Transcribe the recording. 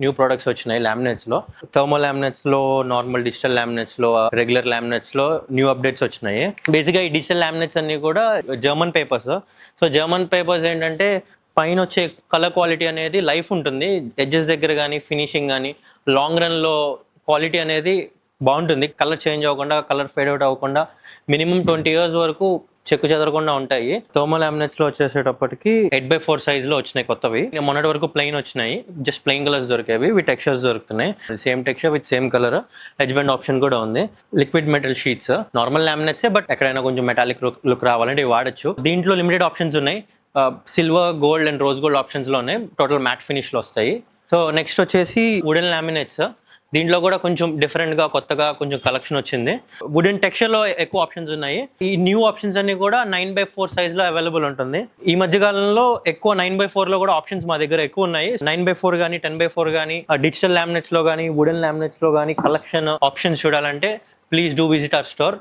New products వచ్చినాయి లామినేట్స్లో. Thermal లామినేట్స్లో, నార్మల్ డిజిటల్ లామినేట్స్లో, రెగ్యులర్ లామినేట్స్లో న్యూ అప్డేట్స్ వచ్చినాయి. బేసిక్గా ఈ డిజిటల్ లామినేట్స్ అన్ని కూడా German papers. So German papers ఏంటంటే పైన వచ్చే కలర్ క్వాలిటీ అనేది లైఫ్ ఉంటుంది, ఎడ్జెస్ దగ్గర కానీ ఫినిషింగ్ కానీ లాంగ్ రన్లో క్వాలిటీ అనేది బాగుంటుంది. కలర్ చేంజ్ అవ్వకుండా, కలర్ ఫేడ్ అవుట్ అవ్వకుండా మినిమం 20 years వరకు చెక్కు చెదరకుండా ఉంటాయి. థర్మల్ లామినేట్స్లో వచ్చేసేటప్పటికి 8x4 సైజ్లో వచ్చినాయి కొత్తవి. మొన్నటి వరకు ప్లెయిన్ వచ్చినాయి, జస్ట్ ప్లెయిన్ కలర్స్ దొరికేవి. ఇవి టెక్స్చర్స్ దొరుకుతున్నాయి, same texture with same colour. Edge bend option కూడా ఉంది. లిక్విడ్ మెటల్ షీట్స్, నార్మల్ లామినేట్సే బట్ ఎక్కడైనా కొంచెం మెటాలిక్ లుక్ రావాలంటే ఇవి వాడచ్చు. దీంట్లో లిమిటెడ్ ఆప్షన్స్ ఉన్నాయి. Silver, gold and rose gold ఆప్షన్స్లో ఉన్నాయి. టోటల్ మ్యాట్ ఫినిష్లో వస్తాయి. సో నెక్స్ట్ వచ్చేసి వుడెన్ లామినేట్స్. దీంట్లో కూడా కొంచెం డిఫరెంట్గా కొత్తగా కొంచెం కలెక్షన్ వచ్చింది. వుడెన్ టెక్స్చర్లో ఎక్కువ ఆప్షన్స్ ఉన్నాయి. ఈ న్యూ ఆప్షన్స్ అన్ని కూడా 9x4 సైజ్లో అవైలబుల్ ఉంటుంది. ఈ మధ్యకాలంలో ఎక్కువ 9x4లో కూడా ఆప్షన్స్ మా దగ్గర ఎక్కువ ఉన్నాయి. 9x4 కానీ 10x4 కానీ డిజిటల్ లామినేట్స్లో కానీ వుడెన్ లామినేట్స్లో కానీ కలెక్షన్ ఆప్షన్స్ చూడాలంటే please do visit our store.